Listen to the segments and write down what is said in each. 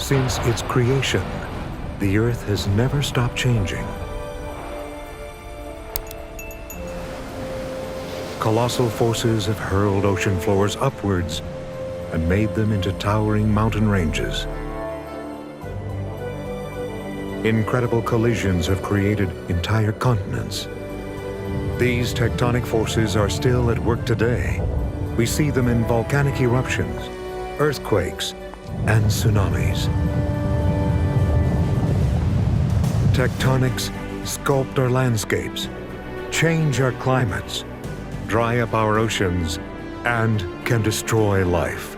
Since its creation, the Earth has never stopped changing. Colossal forces have hurled ocean floors upwards and made them into towering mountain ranges. Incredible collisions have created entire continents. These tectonic forces are still at work today. We see them in volcanic eruptions, earthquakes, and tsunamis. Tectonics sculpt our landscapes, change our climates, dry up our oceans, and can destroy life.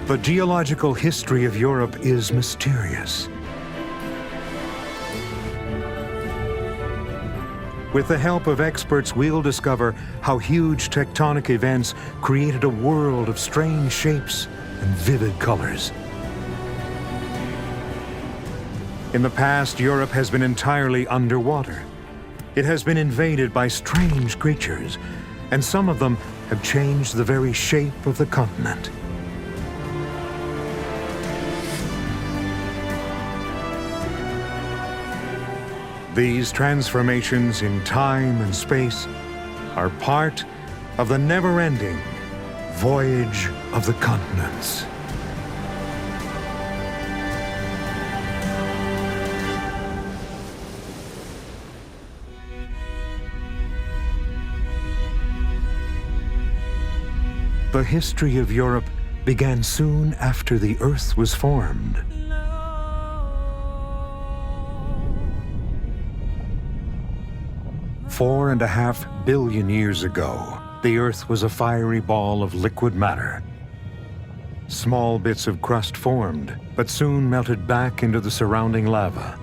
The geological history of Europe is mysterious. With the help of experts, we'll discover how huge tectonic events created a world of strange shapes and vivid colors. In the past, Europe has been entirely underwater. It has been invaded by strange creatures, and some of them have changed the very shape of the continent. These transformations in time and space are part of the never-ending voyage of the continents. The history of Europe began soon after the Earth was formed. Four and a half billion years ago, the Earth was a fiery ball of liquid matter. Small bits of crust formed, but soon melted back into the surrounding lava.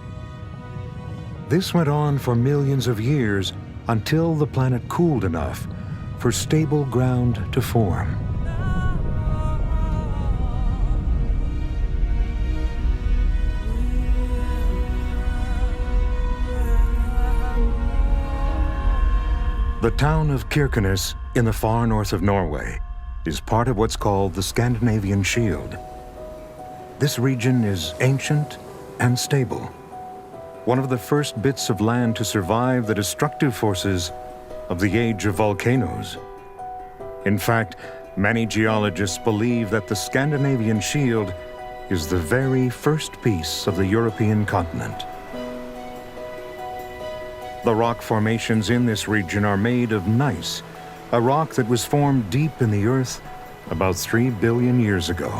This went on for millions of years until the planet cooled enough for stable ground to form. The town of Kirkenes in the far north of Norway is part of what's called the Scandinavian Shield. This region is ancient and stable, one of the first bits of land to survive the destructive forces of the age of volcanoes. In fact, many geologists believe that the Scandinavian Shield is the very first piece of the European continent. The rock formations in this region are made of gneiss, a rock that was formed deep in the earth about 3 billion years ago.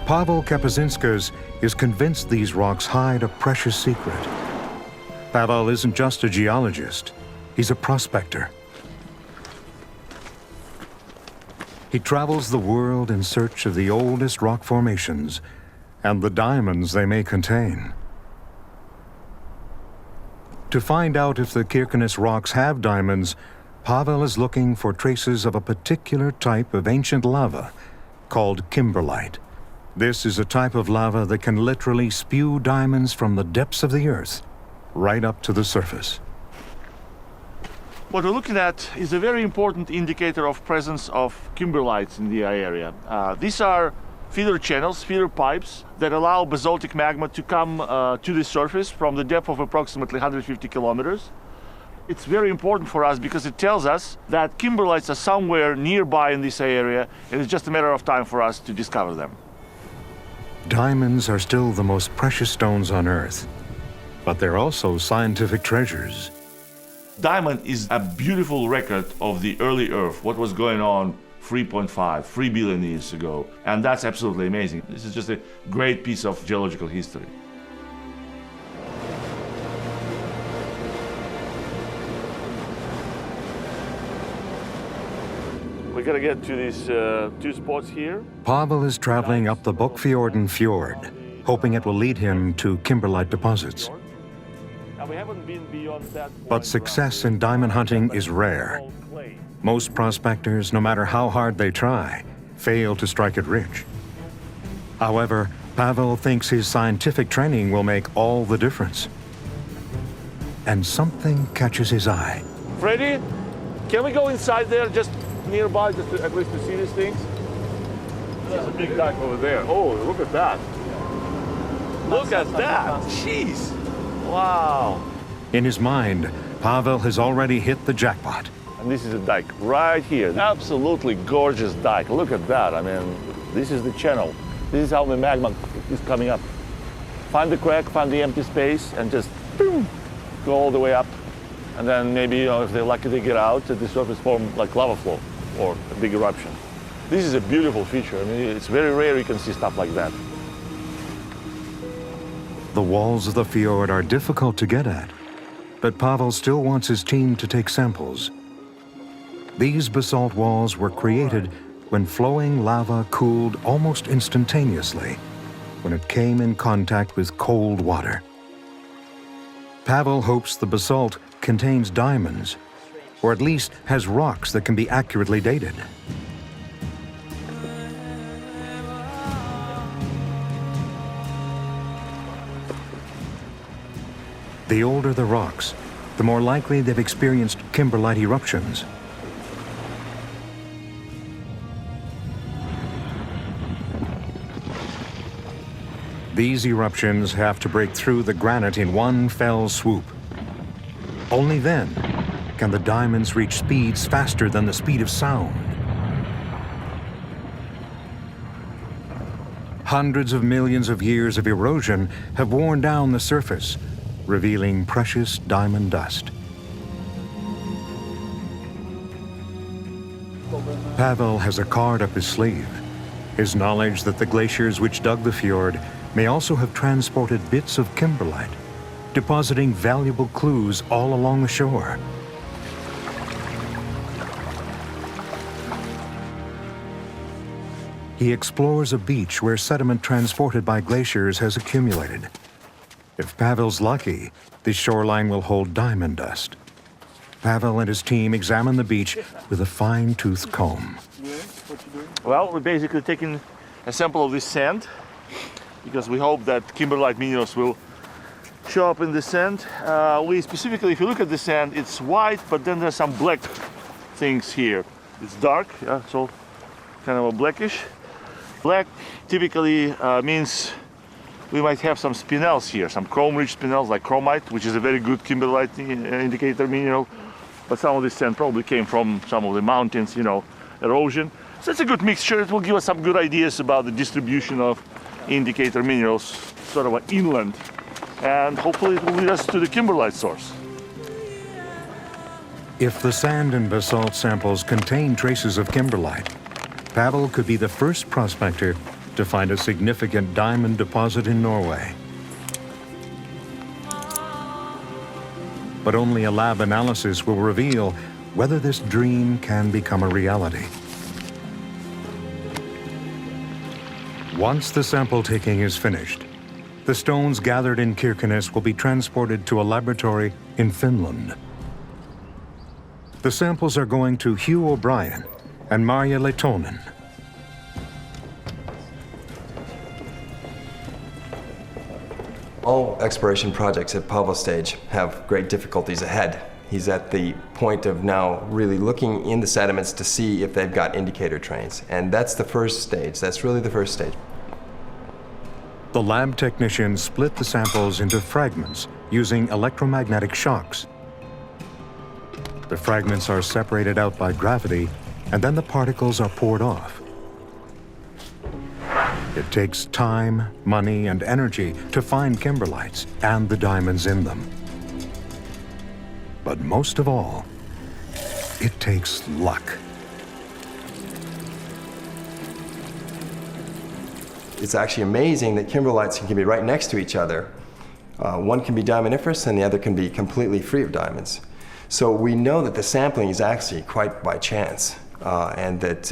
Pavel Kapazinskas is convinced these rocks hide a precious secret. Pavel isn't just a geologist, he's a prospector. He travels the world in search of the oldest rock formations and the diamonds they may contain. To find out if the Kirkenes rocks have diamonds, Pavel is looking for traces of a particular type of ancient lava called kimberlite. This is a type of lava that can literally spew diamonds from the depths of the earth right up to the surface. What we're looking at is a very important indicator of presence of kimberlites in the area. These are feeder channels, feeder pipes that allow basaltic magma to come to the surface from the depth of approximately 150 kilometers. It's very important for us because it tells us that kimberlites are somewhere nearby in this area, and it's just a matter of time for us to discover them. Diamonds are still the most precious stones on Earth, but they're also scientific treasures. Diamond is a beautiful record of the early Earth, what was going on 3 billion years ago. And that's absolutely amazing. This is just a great piece of geological history. We're gonna get to these two spots here. Pavel is traveling up the Bokfjorden Fjord, hoping it will lead him to kimberlite deposits. But success in diamond hunting is rare. Most prospectors, no matter how hard they try, fail to strike it rich. However, Pavel thinks his scientific training will make all the difference. and something catches his eye. Freddy, can we go inside there, just nearby, just to, at least to see these things? There's a big dike over there. Oh, look at that. Look at that. Jeez. Wow. In his mind, Pavel has already hit the jackpot. And this is a dike right here. Absolutely gorgeous dike. Look at that. I mean, this is the channel. This is how the magma is coming up. Find the crack, find the empty space, and just boom, go all the way up. And then maybe, you know, if they're lucky, they get out at the surface, form like lava flow or a big eruption. This is a beautiful feature. I mean, it's very rare you can see stuff like that. The walls of the fjord are difficult to get at, but Pavel still wants his team to take samples. These basalt walls were created when flowing lava cooled almost instantaneously when it came in contact with cold water. Pavel hopes the basalt contains diamonds, or at least has rocks that can be accurately dated. The older the rocks, the more likely they've experienced kimberlite eruptions. These eruptions have to break through the granite in one fell swoop. Only then can the diamonds reach speeds faster than the speed of sound. Hundreds of millions of years of erosion have worn down the surface, revealing precious diamond dust. Pavel has a card up his sleeve. His knowledge that the glaciers which dug the fjord may also have transported bits of kimberlite, depositing valuable clues all along the shore. He explores a beach where sediment transported by glaciers has accumulated. If Pavel's lucky, this shoreline will hold diamond dust. Pavel and his team examine the beach with a fine-toothed comb. Well, we're basically taking a sample of this sand because we hope that kimberlite minerals will show up in the sand. We specifically, if you look at the sand, it's white, but then there's some black things here. It's dark, yeah, so kind of a blackish. Black typically means we might have some spinels here, some chrome-rich spinels like chromite, which is a very good kimberlite indicator mineral. But some of this sand probably came from some of the mountains, you know, erosion. So it's a good mixture. It will give us some good ideas about the distribution of indicator minerals, sort of inland. And hopefully it will lead us to the kimberlite source. If the sand and basalt samples contain traces of kimberlite, Pavel could be the first prospector to find a significant diamond deposit in Norway. But only a lab analysis will reveal whether this dream can become a reality. Once the sample taking is finished, the stones gathered in Kirkenes will be transported to a laboratory in Finland. The samples are going to Hugh O'Brien and Marja Letonen. All exploration projects at Pavel's stage have great difficulties ahead. He's at the point of now really looking in the sediments to see if they've got indicator trains. And that's the first stage. That's really the first stage. The lab technicians split the samples into fragments using electromagnetic shocks. The fragments are separated out by gravity, and then the particles are poured off. It takes time, money, and energy to find kimberlites and the diamonds in them. But most of all, it takes luck. It's actually amazing that kimberlites can be right next to each other. One can be diamondiferous and the other can be completely free of diamonds. So we know that the sampling is actually quite by chance, and that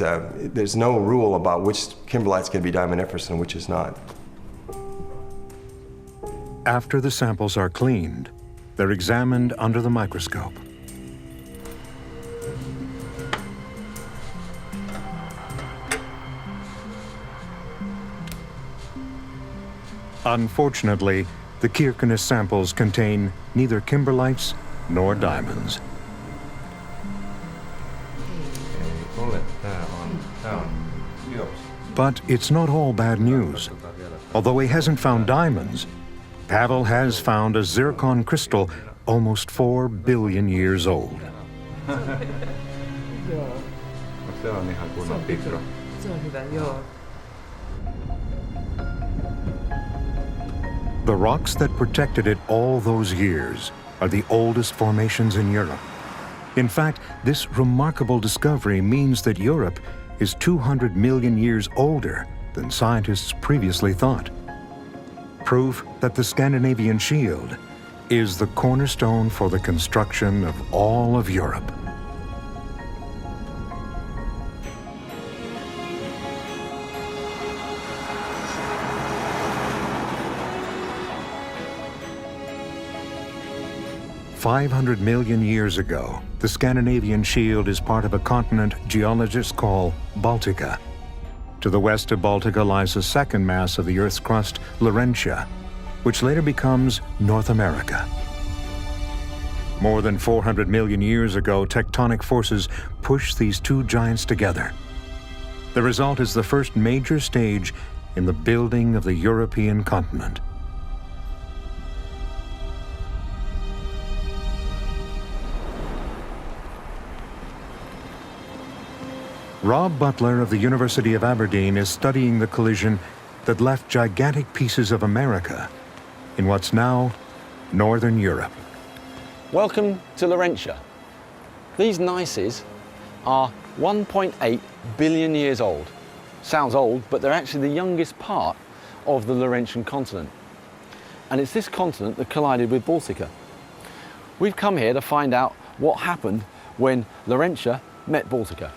there's no rule about which kimberlites can be diamondiferous and which is not. After the samples are cleaned, they're examined under the microscope. Unfortunately, the Kirkenes samples contain neither kimberlites nor diamonds. But it's not all bad news. Although he hasn't found diamonds, Pavel has found a zircon crystal almost 4 billion years old. The rocks that protected it all those years are the oldest formations in Europe. In fact, this remarkable discovery means that Europe is 200 million years older than scientists previously thought. Proof that the Scandinavian Shield is the cornerstone for the construction of all of Europe. "500 million years ago, the Scandinavian Shield is part of a continent geologists call Baltica. To the west of Baltica lies the second mass of the Earth's crust, Laurentia, which later becomes North America. More than 400 million years ago, tectonic forces pushed these two giants together. The result is the first major stage in the building of the European continent. Rob Butler of the University of Aberdeen is studying the collision that left gigantic pieces of America in what's now Northern Europe. Welcome to Laurentia. These gneisses are 1.8 billion years old. Sounds old, but they're actually the youngest part of the Laurentian continent. And it's this continent that collided with Baltica. We've come here to find out what happened when Laurentia met Baltica.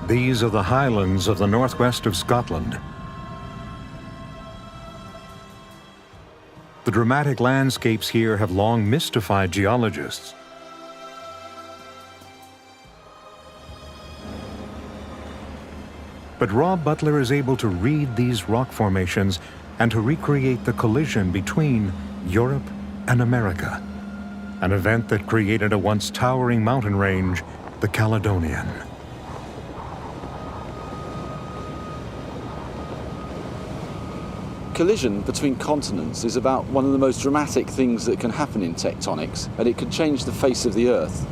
These are the highlands of the northwest of Scotland. The dramatic landscapes here have long mystified geologists. But Rob Butler is able to read these rock formations and to recreate the collision between Europe and America, an event that created a once towering mountain range, the Caledonian. Collision between continents is about one of the most dramatic things that can happen in tectonics, and it can change the face of the Earth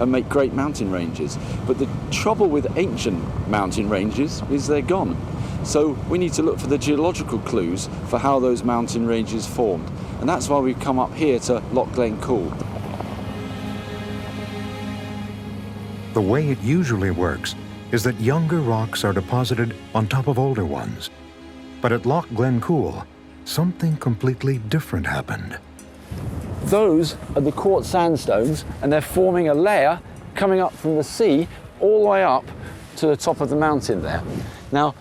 and make great mountain ranges. But the trouble with ancient mountain ranges is they're gone. So we need to look for the geological clues for how those mountain ranges formed. And that's why we've come up here to Loch Glencool. The way it usually works is that younger rocks are deposited on top of older ones. But at Loch Glencool, something completely different happened. Those are the quartz sandstones, and they're forming a layer coming up from the sea all the way up to the top of the mountain there. Now,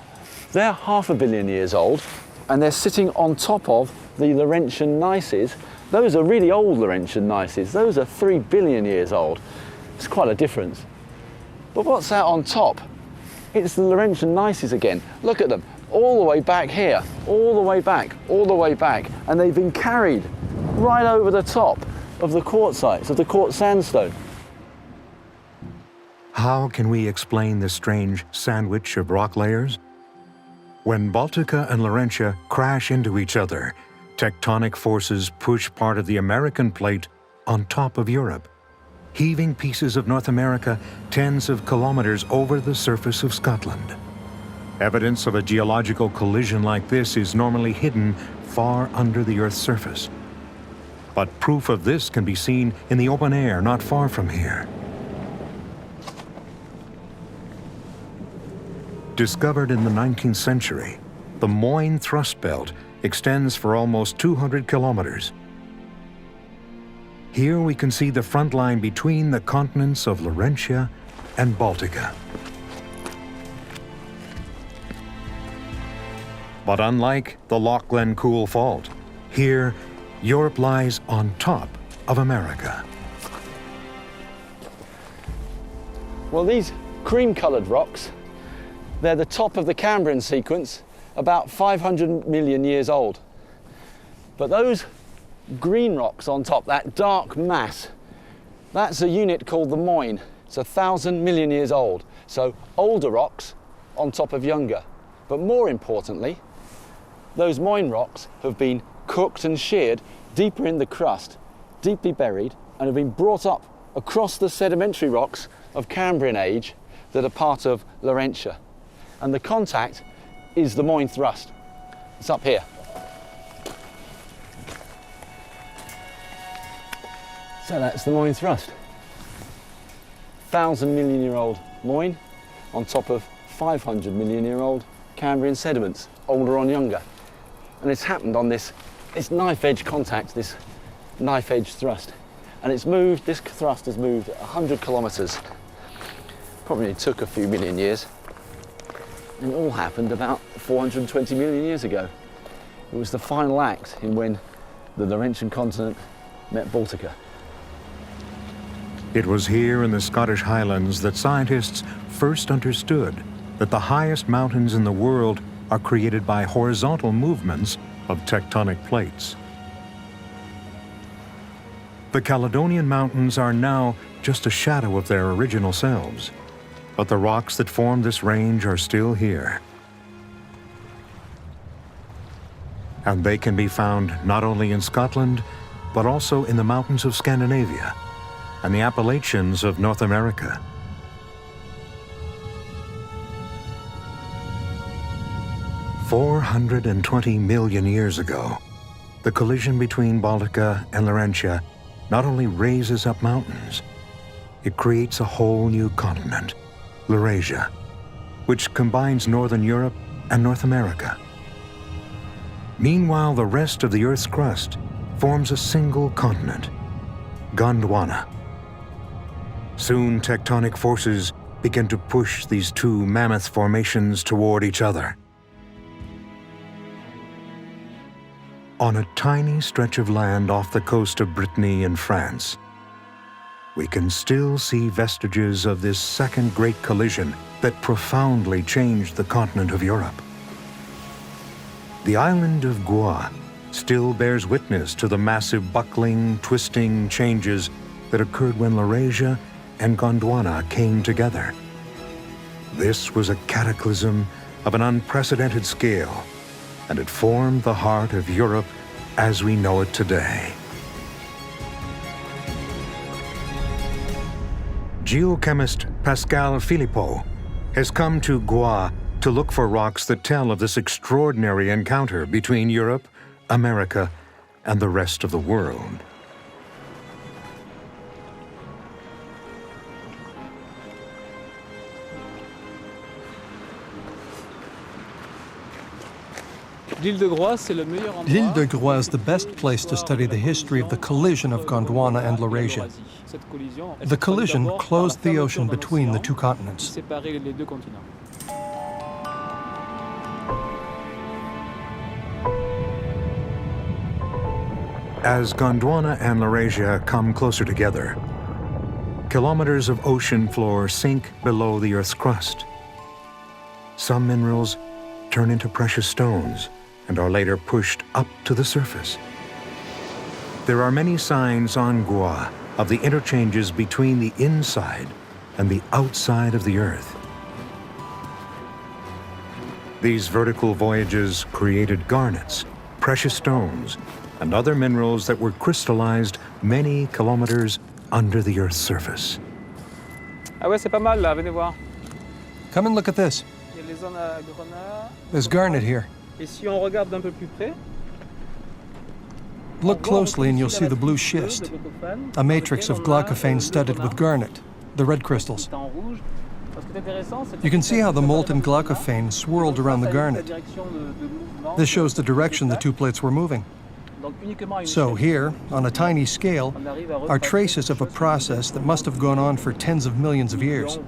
they're 500 million years old, and they're sitting on top of the Laurentian gneisses. Those are really old Laurentian gneisses. Those are 3 billion years old. It's quite a difference. But what's that on top? It's the Laurentian gneisses again. Look at them. All the way back here, all the way back, all the way back, and they've been carried right over the top of the quartzites, of the quartz sandstone. How can we explain this strange sandwich of rock layers? When Baltica and Laurentia crash into each other, tectonic forces push part of the American plate on top of Europe, heaving pieces of North America tens of kilometers over the surface of Scotland. Evidence of a geological collision like this is normally hidden far under the Earth's surface. But proof of this can be seen in the open air not far from here. Discovered in the 19th century, the Moyne Thrust Belt extends for almost 200 kilometers. Here we can see the front line between the continents of Laurentia and Baltica. But unlike the Loch Glencool fault, here Europe lies on top of America. Well, these cream-coloured rocks, they're the top of the Cambrian sequence, about 500 million years old. But those green rocks on top, that dark mass, that's a unit called the moyne. It's 1,000 million years old. So older rocks on top of younger. But more importantly, those moyne rocks have been cooked and sheared deeper in the crust, deeply buried, and have been brought up across the sedimentary rocks of Cambrian age that are part of Laurentia. And the contact is the moyne thrust. It's up here. So that's the moyne thrust. 1,000 million year old moyne on top of 500 million year old Cambrian sediments, older on younger. And it's happened on this knife edge contact, this knife edge thrust. And it's moved, this thrust has moved 100 kilometers. Probably took a few million years. And it all happened about 420 million years ago. It was the final act in when the Laurentian continent met Baltica. It was here in the Scottish Highlands that scientists first understood that the highest mountains in the world are created by horizontal movements of tectonic plates. The Caledonian Mountains are now just a shadow of their original selves, but the rocks that form this range are still here. And they can be found not only in Scotland, but also in the mountains of Scandinavia and the Appalachians of North America. "420 million years ago, the collision between Baltica and Laurentia not only raises up mountains, it creates a whole new continent, Laurasia, which combines northern Europe and North America. Meanwhile, the rest of the Earth's crust forms a single continent, Gondwana. Soon, tectonic forces begin to push these two mammoth formations toward each other. On a tiny stretch of land off the coast of Brittany in France, we can still see vestiges of this second great collision that profoundly changed the continent of Europe. The island of Goa still bears witness to the massive buckling, twisting changes that occurred when Laurasia and Gondwana came together. This was a cataclysm of an unprecedented scale, and it formed the heart of Europe as we know it today. Geochemist Pascal Philippot has come to Goa to look for rocks that tell of this extraordinary encounter between Europe, America, and the rest of the world. L'île de Groix is the best place to study the history of the collision of Gondwana and Laurasia. The collision closed the ocean between the two continents. As Gondwana and Laurasia come closer together, kilometers of ocean floor sink below the Earth's crust. Some minerals turn into precious stones and are later pushed up to the surface. There are many signs on Goa of the interchanges between the inside and the outside of the Earth. These vertical voyages created garnets, precious stones, and other minerals that were crystallized many kilometers under the Earth's surface. Ah ouais, c'est pas mal là, venez voir. Come and look at this. Il y a les zones à grenat. There's garnet here. Et si on regarde d'un peu plus près, Look closely and you'll see the blue schist, a matrix of glaucophane studded with garnet, the red crystals. You can see how the molten glaucophane swirled around the garnet. This shows the direction the two plates were moving. So here, on a tiny scale, are traces of a process that must have gone on for tens of millions of years.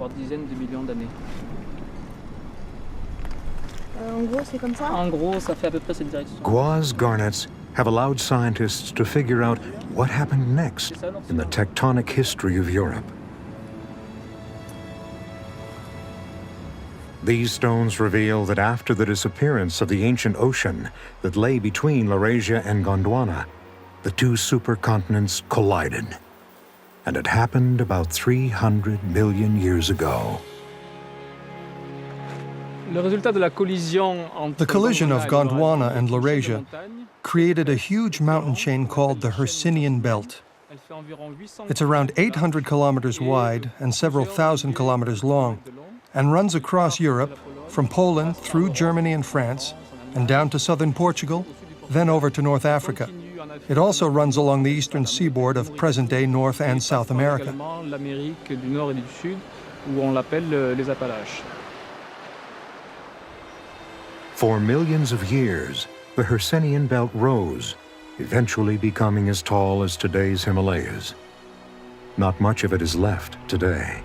Goa's garnets have allowed scientists to figure out what happened next in the tectonic history of Europe. These stones reveal that after the disappearance of the ancient ocean that lay between Laurasia and Gondwana, the two supercontinents collided. And it happened about 300 million years ago. The collision of Gondwana and Laurasia created a huge mountain chain called the Hercynian Belt. It's around 800 kilometers wide and several thousand kilometers long, and runs across Europe, from Poland through Germany and France, and down to southern Portugal, then over to North Africa. It also runs along the eastern seaboard of present-day North and South America. For millions of years, the Hercynian Belt rose, eventually becoming as tall as today's Himalayas. Not much of it is left today.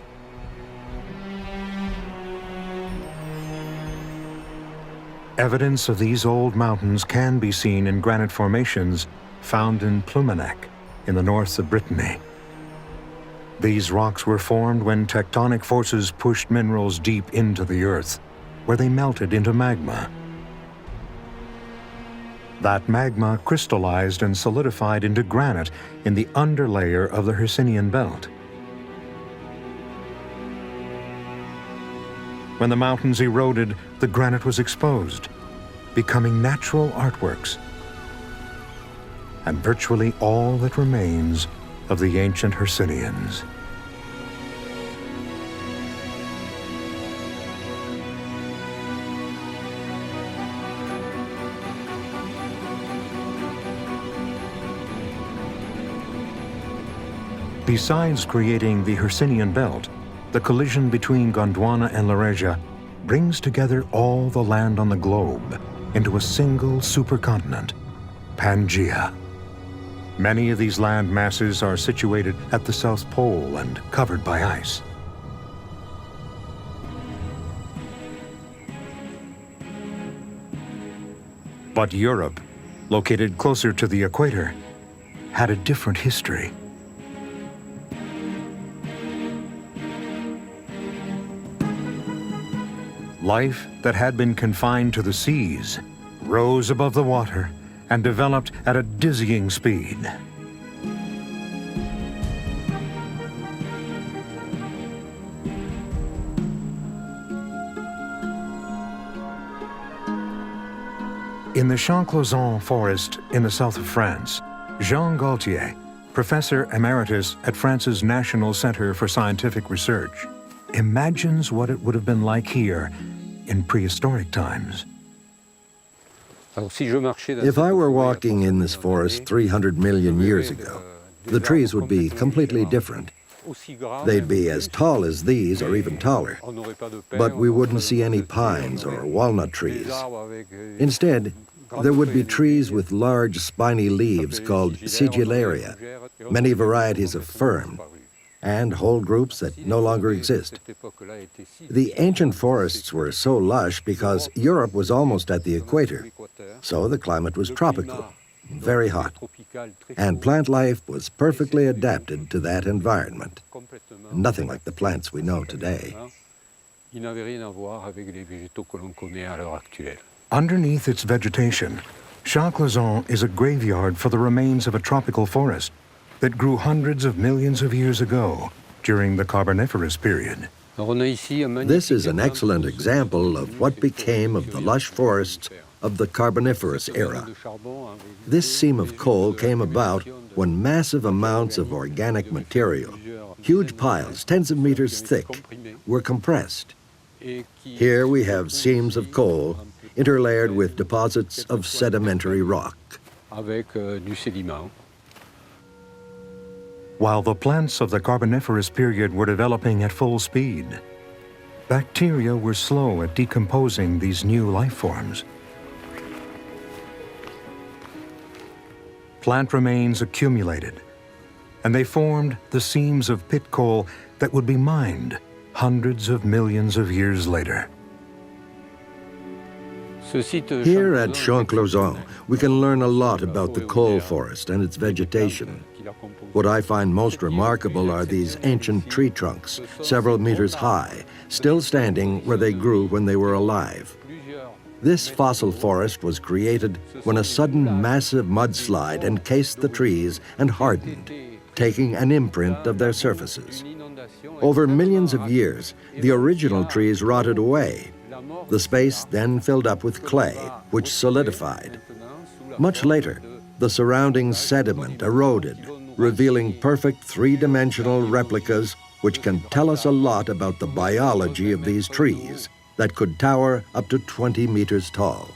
Evidence of these old mountains can be seen in granite formations found in Plumenec, in the north of Brittany. These rocks were formed when tectonic forces pushed minerals deep into the earth, where they melted into magma. That magma crystallized and solidified into granite in the underlayer of the Hercynian Belt. When the mountains eroded, the granite was exposed, becoming natural artworks, and virtually all that remains of the ancient Hercynians. Besides creating the Hercynian Belt, the collision between Gondwana and Laurasia brings together all the land on the globe into a single supercontinent, Pangaea. Many of these land masses are situated at the South Pole and covered by ice. But Europe, located closer to the equator, had a different history. Life that had been confined to the seas rose above the water and developed at a dizzying speed. In the Champ-Clauson forest in the south of France, Jean Gaultier, professor emeritus at France's National Center for Scientific Research, imagines what it would have been like here in prehistoric times. If I were walking in this forest 300 million years ago, the trees would be completely different. They'd be as tall as these or even taller, but we wouldn't see any pines or walnut trees. Instead, there would be trees with large spiny leaves called sigillaria, many varieties of fern, and whole groups that no longer exist. The ancient forests were so lush because Europe was almost at the equator, so the climate was tropical, very hot, and plant life was perfectly adapted to that environment. Nothing like the plants we know today. Underneath its vegetation, Champ-Clauson is a graveyard for the remains of a tropical forest that grew hundreds of millions of years ago during the Carboniferous period. This is an excellent example of what became of the lush forests of the Carboniferous era. This seam of coal came about when massive amounts of organic material, huge piles tens of meters thick, were compressed. Here we have seams of coal interlayered with deposits of sedimentary rock. While the plants of the Carboniferous period were developing at full speed, bacteria were slow at decomposing these new life forms. Plant remains accumulated, and they formed the seams of pit coal that would be mined hundreds of millions of years later. Here at Champ-Clauson, we can learn a lot about the coal forest and its vegetation. What I find most remarkable are these ancient tree trunks, several meters high, still standing where they grew when they were alive. This fossil forest was created when a sudden massive mudslide encased the trees and hardened, taking an imprint of their surfaces. Over millions of years, the original trees rotted away. The space then filled up with clay, which solidified. Much later, the surrounding sediment eroded, revealing perfect three-dimensional replicas which can tell us a lot about the biology of these trees that could tower up to 20 meters tall.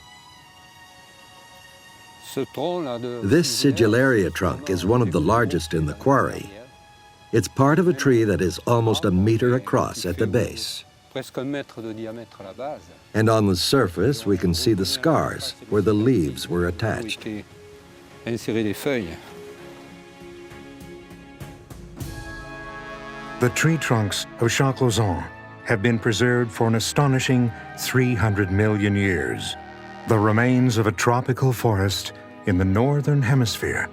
This sigillaria trunk is one of the largest in the quarry. It's part of a tree that is almost a meter across at the base. And on the surface, we can see the scars where the leaves were attached. The tree trunks of Champ-Clauson have been preserved for an astonishing 300 million years. The remains of a tropical forest in the northern hemisphere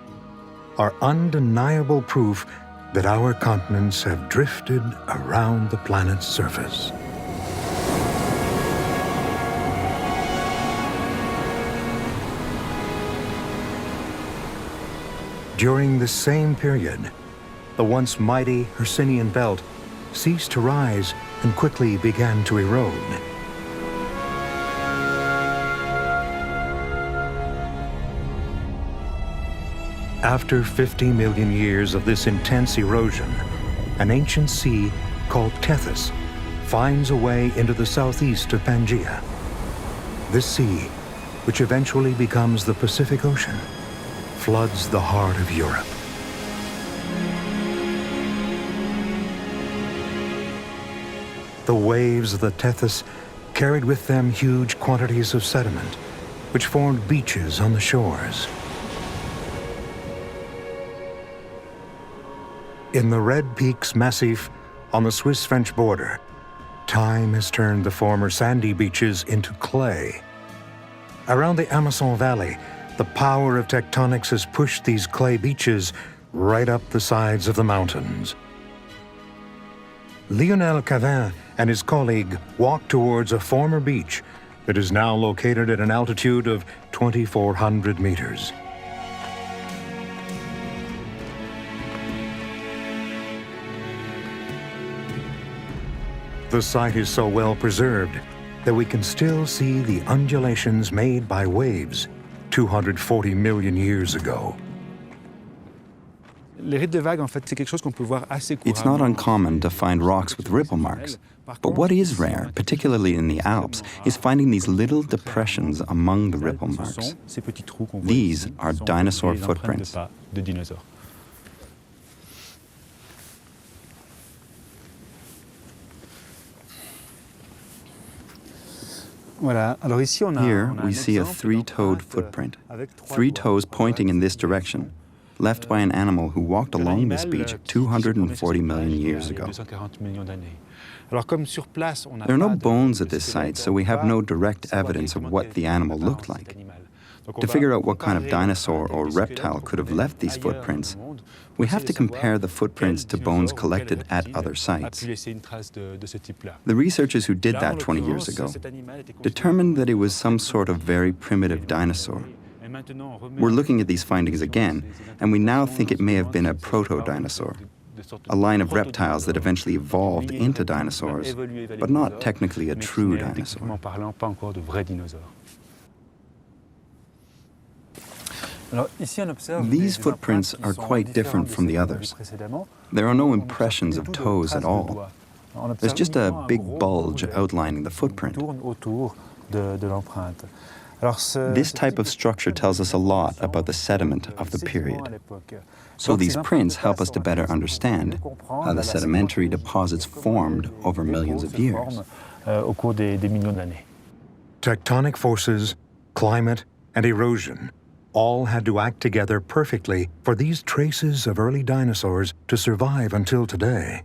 are undeniable proof that our continents have drifted around the planet's surface. During the same period, the once mighty Hercynian belt ceased to rise and quickly began to erode. After 50 million years of this intense erosion, an ancient sea called Tethys finds a way into the southeast of Pangaea. This sea, which eventually becomes the Pacific Ocean, floods the heart of Europe. The waves of the Tethys carried with them huge quantities of sediment, which formed beaches on the shores. In the Red Peaks Massif on the Swiss-French border, time has turned the former sandy beaches into clay. Around the Amazon Valley, the power of tectonics has pushed these clay beaches right up the sides of the mountains. Lionel Cavin and his colleague walked towards a former beach that is now located at an altitude of 2,400 meters. The site is so well preserved that we can still see the undulations made by waves 240 million years ago. It's not uncommon to find rocks with ripple marks, but what is rare, particularly in the Alps, is finding these little depressions among the ripple marks. These are dinosaur footprints. Here we see a three-toed footprint, three toes pointing in this direction, left by an animal who walked along this beach 240 million years ago. There are no bones at this site, so we have no direct evidence of what the animal looked like. To figure out what kind of dinosaur or reptile could have left these footprints, we have to compare the footprints to bones collected at other sites. The researchers who did that 20 years ago determined that it was some sort of very primitive dinosaur. We're looking at these findings again, and we now think it may have been a proto-dinosaur, a line of reptiles that eventually evolved into dinosaurs, but not technically a true dinosaur. These footprints are quite different from the others. There are no impressions of toes at all. There's just a big bulge outlining the footprint. This type of structure tells us a lot about the sediment of the period. So these prints help us to better understand how the sedimentary deposits formed over millions of years. Tectonic forces, climate, and erosion all had to act together perfectly for these traces of early dinosaurs to survive until today.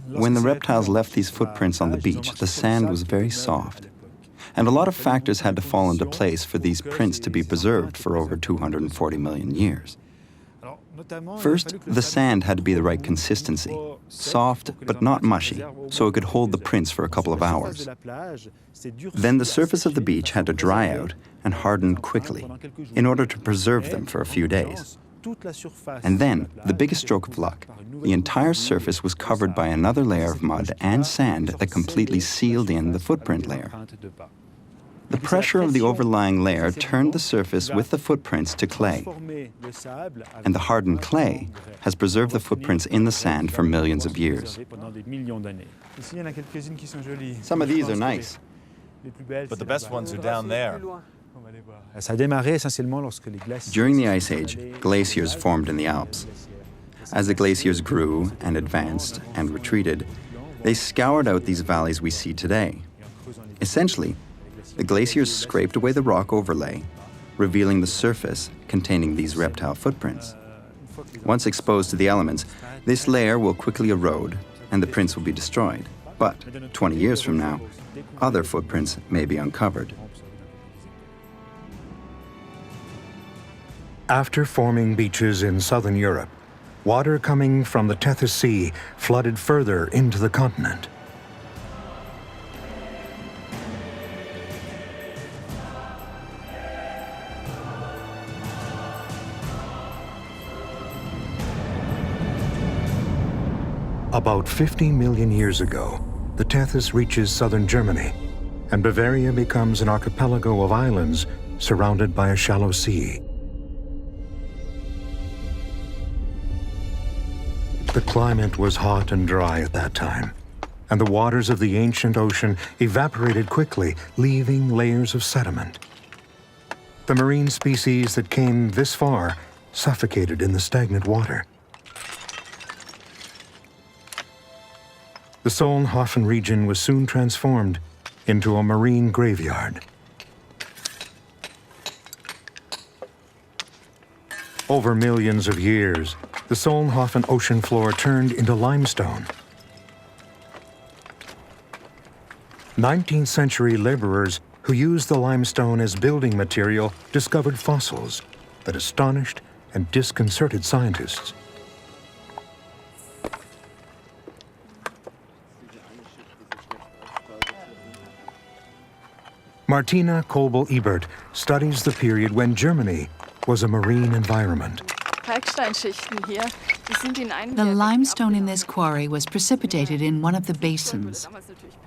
When the reptiles left these footprints on the beach, the sand was very soft. And a lot of factors had to fall into place for these prints to be preserved for over 240 million years. First, the sand had to be the right consistency, soft but not mushy, so it could hold the prints for a couple of hours. Then the surface of the beach had to dry out and harden quickly in order to preserve them for a few days. And then, the biggest stroke of luck, the entire surface was covered by another layer of mud and sand that completely sealed in the footprint layer. The pressure of the overlying layer turned the surface with the footprints to clay, and the hardened clay has preserved the footprints in the sand for millions of years. Some of these are nice. But the best ones are down there. During the Ice Age, glaciers formed in the Alps. As the glaciers grew and advanced and retreated, they scoured out these valleys we see today. Essentially, the glaciers scraped away the rock overlay, revealing the surface containing these reptile footprints. Once exposed to the elements, this layer will quickly erode and the prints will be destroyed. But 20 years from now, other footprints may be uncovered. After forming beaches in southern Europe, water coming from the Tethys Sea flooded further into the continent. About 50 million years ago, the Tethys reaches southern Germany, and Bavaria becomes an archipelago of islands surrounded by a shallow sea. The climate was hot and dry at that time, and the waters of the ancient ocean evaporated quickly, leaving layers of sediment. The marine species that came this far suffocated in the stagnant water. The Solnhofen region was soon transformed into a marine graveyard. Over millions of years, the Solnhofen ocean floor turned into limestone. 19th century laborers who used the limestone as building material discovered fossils that astonished and disconcerted scientists. Martina Kolbel-Ebert studies the period when Germany was a marine environment. The limestone in this quarry was precipitated in one of the basins.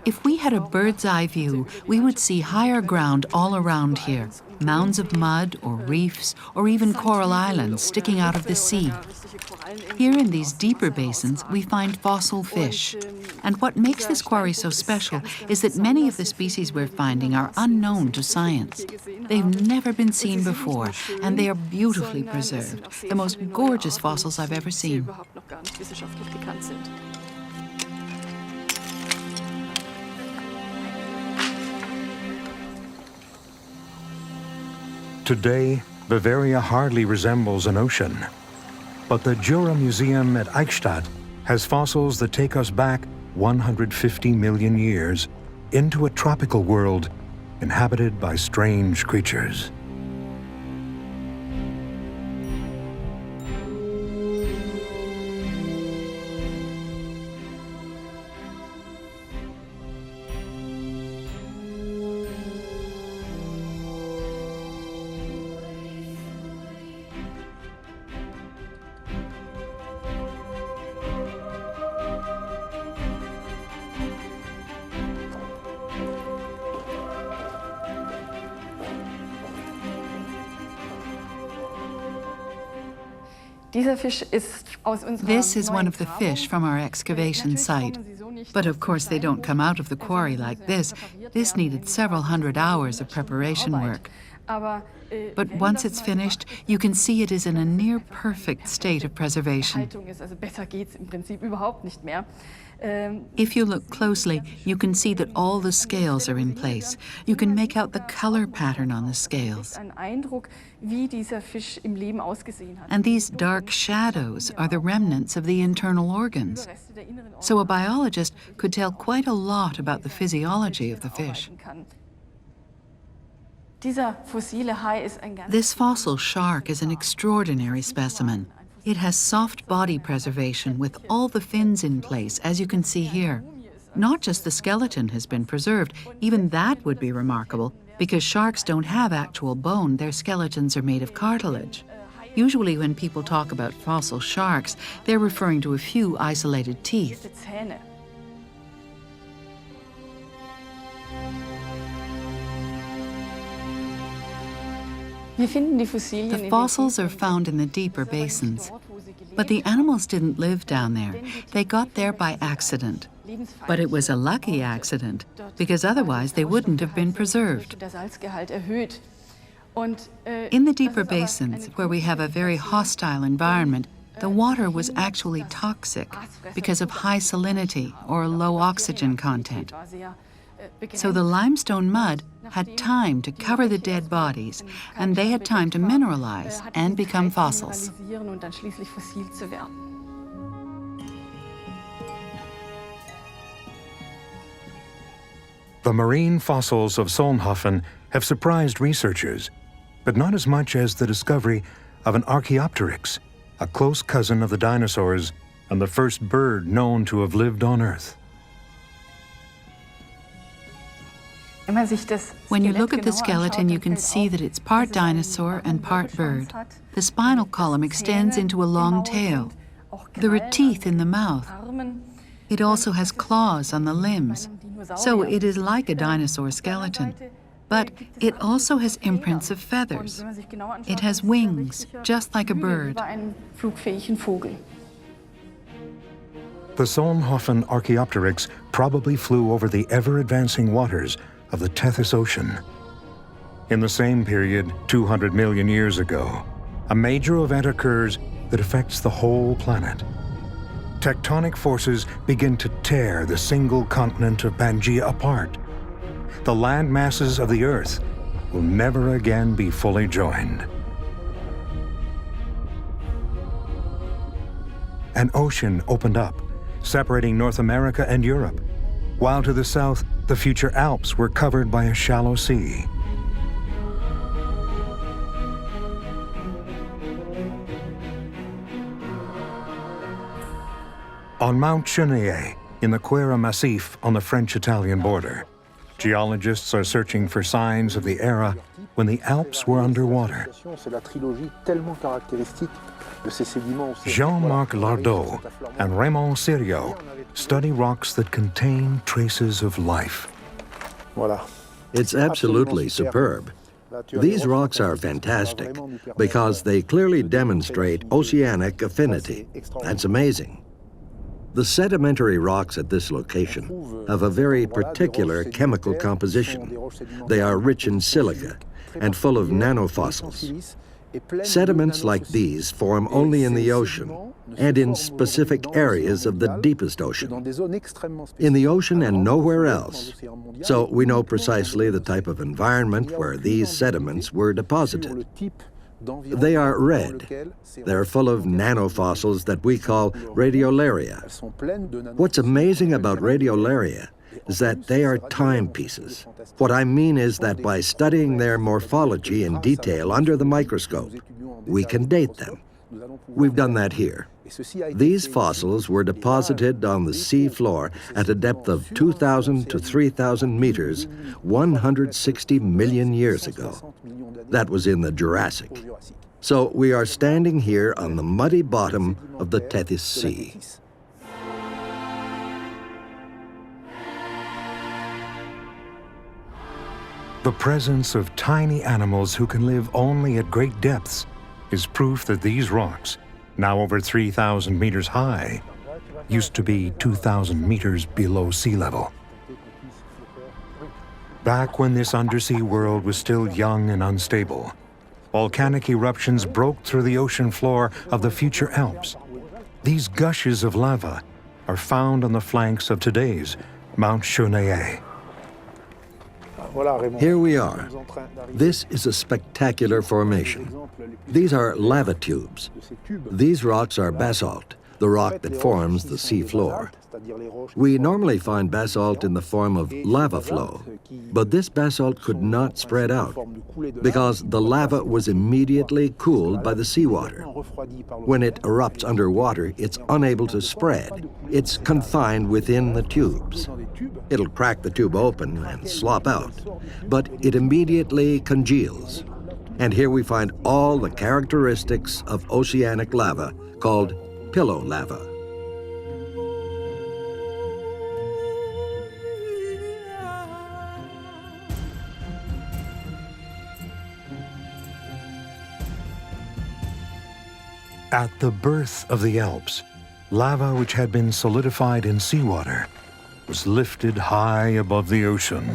If we had a bird's eye view, we would see higher ground all around here, mounds of mud or reefs or even coral islands sticking out of the sea. Here in these deeper basins, we find fossil fish. And what makes this quarry so special is that many of the species we're finding are unknown to science. They've never been seen before, and they are beautifully preserved, the most gorgeous fossils I've ever seen. Today, Bavaria hardly resembles an ocean. But the Jura Museum at Eichstätt has fossils that take us back 150 million years into a tropical world inhabited by strange creatures. This is one of the fish from our excavation site. But of course they don't come out of the quarry like this. This needed several hundred hours of preparation work. But once it's finished, you can see it is in a near perfect state of preservation. If you look closely, you can see that all the scales are in place. You can make out the color pattern on the scales. And these dark shadows are the remnants of the internal organs. So a biologist could tell quite a lot about the physiology of the fish. This fossil shark is an extraordinary specimen. It has soft body preservation with all the fins in place, as you can see here. Not just the skeleton has been preserved, even that would be remarkable, because sharks don't have actual bone, their skeletons are made of cartilage. Usually when people talk about fossil sharks, they're referring to a few isolated teeth. The fossils are found in the deeper basins. But the animals didn't live down there. They got there by accident. But it was a lucky accident, because otherwise they wouldn't have been preserved. In the deeper basins, where we have a very hostile environment, the water was actually toxic because of high salinity or low oxygen content. So the limestone mud had time to cover the dead bodies, and they had time to mineralize and become fossils. The marine fossils of Solnhofen have surprised researchers, but not as much as the discovery of an Archaeopteryx, a close cousin of the dinosaurs and the first bird known to have lived on Earth. When you look at the skeleton, you can see that it's part dinosaur and part bird. The spinal column extends into a long tail. There are teeth in the mouth. It also has claws on the limbs, so it is like a dinosaur skeleton. But it also has imprints of feathers. It has wings, just like a bird. The Solnhofen Archaeopteryx probably flew over the ever-advancing waters of the Tethys Ocean. In the same period, 200 million years ago, a major event occurs that affects the whole planet. Tectonic forces begin to tear the single continent of Pangaea apart. The land masses of the Earth will never again be fully joined. An ocean opened up, separating North America and Europe, while to the south, the future Alps were covered by a shallow sea. On Mount Chenier, in the Queyras Massif on the French-Italian border, geologists are searching for signs of the era when the Alps were underwater. Jean-Marc Lardot and Raymond Siriot study rocks that contain traces of life. It's absolutely superb. These rocks are fantastic because they clearly demonstrate oceanic affinity. That's amazing. The sedimentary rocks at this location have a very particular chemical composition. They are rich in silica and full of nanofossils. Sediments like these form only in the ocean and in specific areas of the deepest ocean. In the ocean and nowhere else. So we know precisely the type of environment where these sediments were deposited. They are red. They're full of nanofossils that we call radiolaria. What's amazing about radiolaria is that they are timepieces. What I mean is that by studying their morphology in detail under the microscope, we can date them. We've done that here. These fossils were deposited on the sea floor at a depth of 2,000 to 3,000 meters 160 million years ago. That was in the Jurassic. So we are standing here on the muddy bottom of the Tethys Sea. The presence of tiny animals who can live only at great depths is proof that these rocks, now over 3,000 meters high, used to be 2,000 meters below sea level. Back when this undersea world was still young and unstable, volcanic eruptions broke through the ocean floor of the future Alps. These gushes of lava are found on the flanks of today's Mount Chenier. Here we are. This is a spectacular formation. These are lava tubes. These rocks are basalt, the rock that forms the seafloor. We normally find basalt in the form of lava flow, but this basalt could not spread out because the lava was immediately cooled by the seawater. When it erupts underwater, it's unable to spread. It's confined within the tubes. It'll crack the tube open and slop out, but it immediately congeals. And here we find all the characteristics of oceanic lava called pillow lava. At the birth of the Alps, lava which had been solidified in seawater was lifted high above the ocean.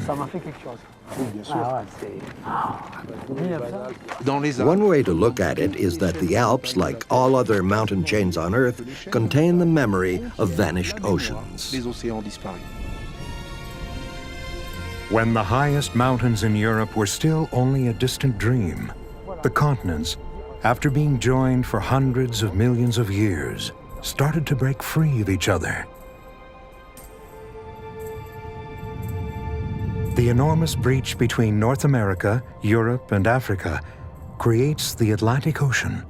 One way to look at it is that the Alps, like all other mountain chains on Earth, contain the memory of vanished oceans. When the highest mountains in Europe were still only a distant dream, the continents, after being joined for hundreds of millions of years, started to break free of each other. The enormous breach between North America, Europe, and Africa creates the Atlantic Ocean.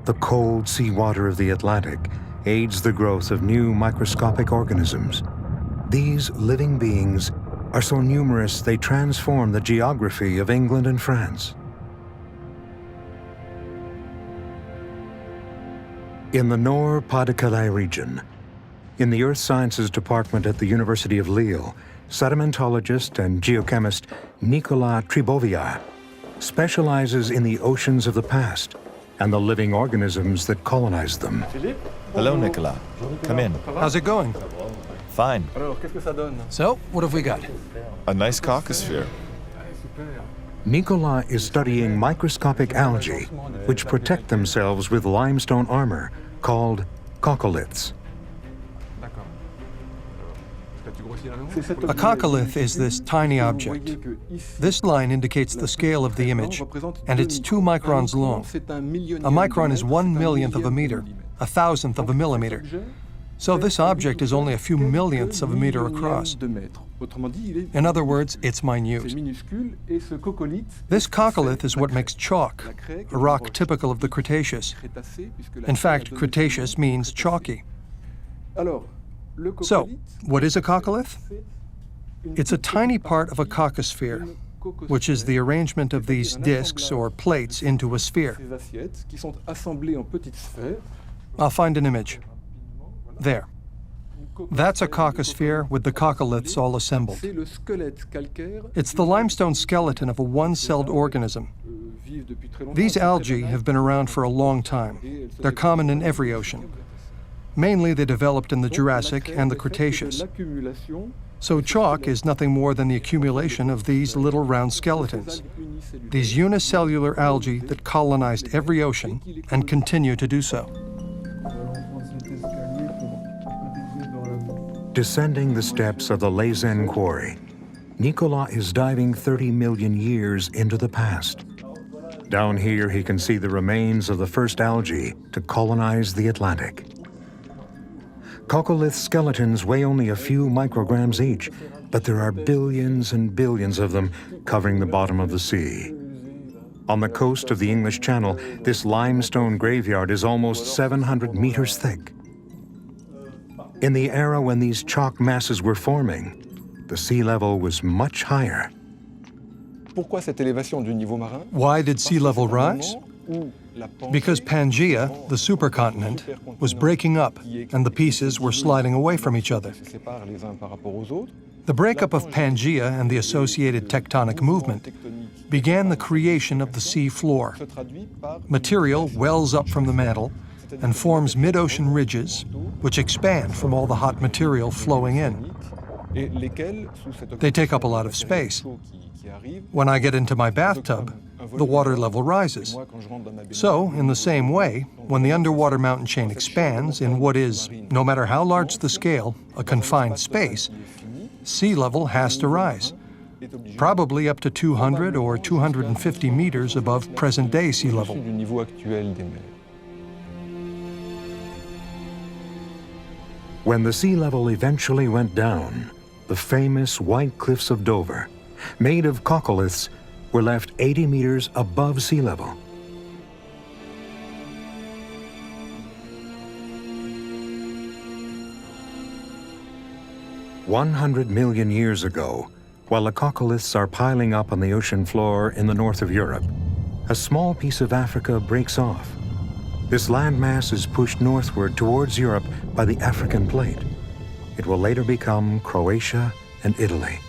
The cold seawater of the Atlantic aids the growth of new microscopic organisms. These living beings are so numerous they transform the geography of England and France. In the Nord-Pas-de-Calais region, in the Earth Sciences Department at the University of Lille, sedimentologist and geochemist Nicolas Triboviat specializes in the oceans of the past and the living organisms that colonized them. Hello, Nicolas. Come in. How's it going? Fine. So, what have we got? A nice caucosphere. Nicolas is studying microscopic algae, which protect themselves with limestone armor called coccoliths. A coccolith is this tiny object. This line indicates the scale of the image, and it's 2 microns long. A micron is 1/millionth of a meter, 1,000th of a millimeter. So this object is only a few millionths of a meter across. In other words, it's minute. This coccolith is what makes chalk, a rock typical of the Cretaceous. In fact, Cretaceous means chalky. So, what is a coccolith? It's a tiny part of a coccosphere, which is the arrangement of these discs or plates into a sphere. I'll find an image. There. That's a coccosphere with the coccoliths all assembled. It's the limestone skeleton of a one-celled organism. These algae have been around for a long time. They're common in every ocean. Mainly they developed in the Jurassic and the Cretaceous. So chalk is nothing more than the accumulation of these little round skeletons, these unicellular algae that colonized every ocean and continue to do so. Descending the steps of the Leizen quarry, Nicolas is diving 30 million years into the past. Down here, he can see the remains of the first algae to colonize the Atlantic. Coccolith skeletons weigh only a few micrograms each, but there are billions and billions of them covering the bottom of the sea. On the coast of the English Channel, this limestone graveyard is almost 700 meters thick. In the era when these chalk masses were forming, the sea level was much higher. Why did sea level rise? Because Pangaea, the supercontinent, was breaking up and the pieces were sliding away from each other. The breakup of Pangaea and the associated tectonic movement began the creation of the sea floor. Material wells up from the mantle and forms mid-ocean ridges, which expand from all the hot material flowing in. They take up a lot of space. When I get into my bathtub, the water level rises. So, in the same way, when the underwater mountain chain expands in what is, no matter how large the scale, a confined space, sea level has to rise, probably up to 200 or 250 meters above present-day sea level. When the sea level eventually went down, the famous White Cliffs of Dover, made of coccoliths, were left 80 meters above sea level. "100 million years ago, while the coccoliths are piling up on the ocean floor in the north of Europe, a small piece of Africa breaks off. This landmass is pushed northward towards Europe by the African plate. It will later become Croatia and Italy.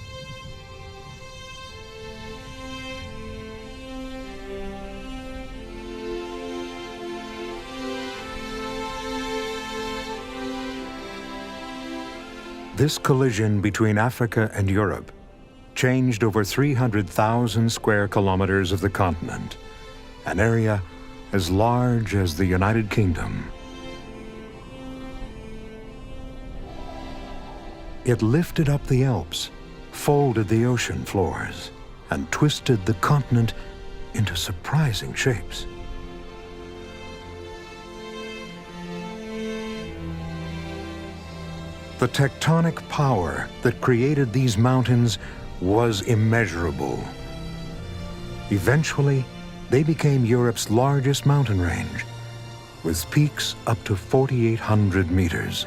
This collision between Africa and Europe changed over 300,000 square kilometers of the continent, an area as large as the United Kingdom. It lifted up the Alps, folded the ocean floors, and twisted the continent into surprising shapes. The tectonic power that created these mountains was immeasurable. Eventually, they became Europe's largest mountain range, with peaks up to 4,800 meters.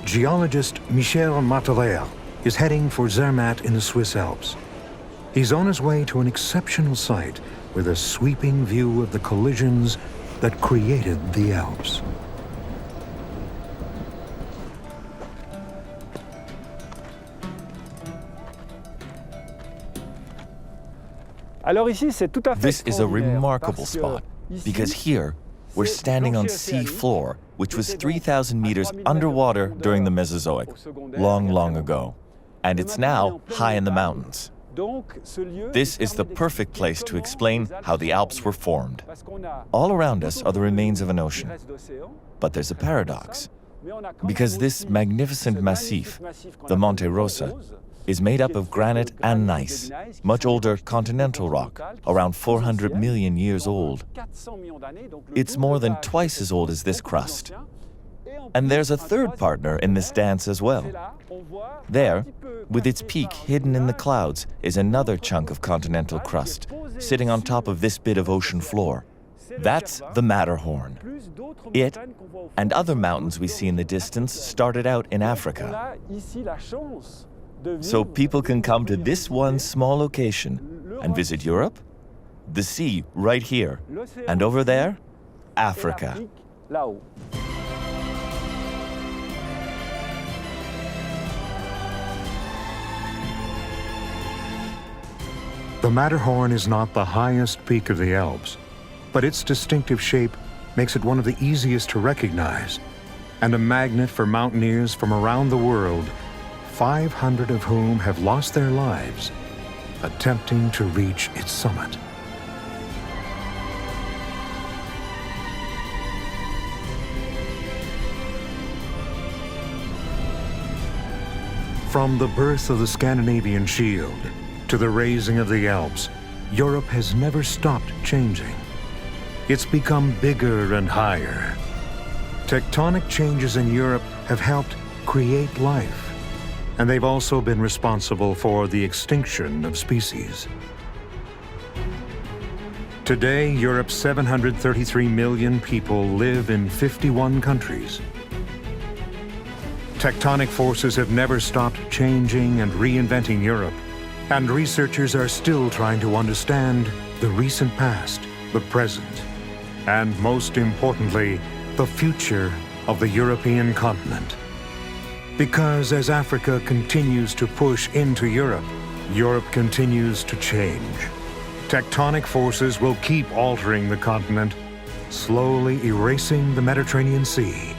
Geologist Michel Marteler is heading for Zermatt in the Swiss Alps. He's on his way to an exceptional site with a sweeping view of the collisions that created the Alps. This is a remarkable spot because here we're standing on Seafloor, which was 3,000 meters underwater during the Mesozoic, long ago. And it's now high in the mountains. This is the perfect place to explain how the Alps were formed. All around us are the remains of an ocean. But there's a paradox. Because this magnificent massif, the Monte Rosa, is made up of granite and gneiss, much older continental rock, around 400 million years old. It's more than twice as old as this crust. And there's a third partner in this dance as well. There, with its peak hidden in the clouds, is another chunk of continental crust, sitting on top of this bit of ocean floor. That's the Matterhorn. It and other mountains we see in the distance started out in Africa. So people can come to this one small location and visit Europe, the sea right here, and over there, Africa. The Matterhorn is not the highest peak of the Alps, but its distinctive shape makes it one of the easiest to recognize, and a magnet for mountaineers from around the world, 500 of whom have lost their lives attempting to reach its summit. From the birth of the Scandinavian Shield to the raising of the Alps, Europe has never stopped changing. It's become bigger and higher. Tectonic changes in Europe have helped create life, and they've also been responsible for the extinction of species. Today, Europe's 733 million people live in 51 countries. Tectonic forces have never stopped changing and reinventing Europe, and researchers are still trying to understand the recent past, the present, and most importantly, the future of the European continent. Because as Africa continues to push into Europe, Europe continues to change. Tectonic forces will keep altering the continent, slowly erasing the Mediterranean Sea,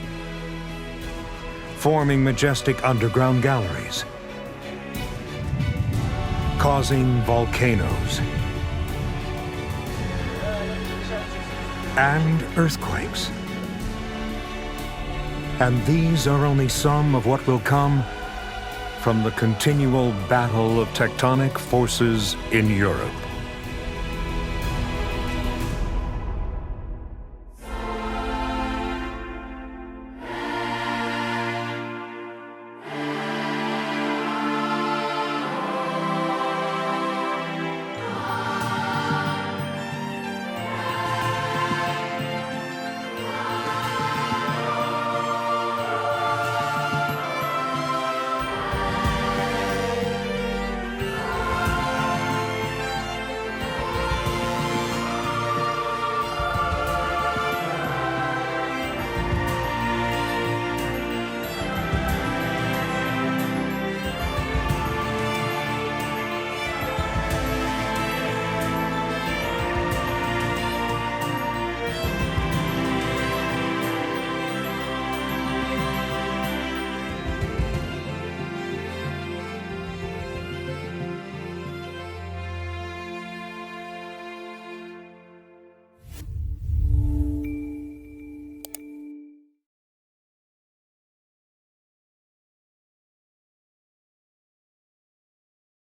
forming majestic underground galleries, causing volcanoes, and earthquakes. And these are only some of what will come from the continual battle of tectonic forces in Europe.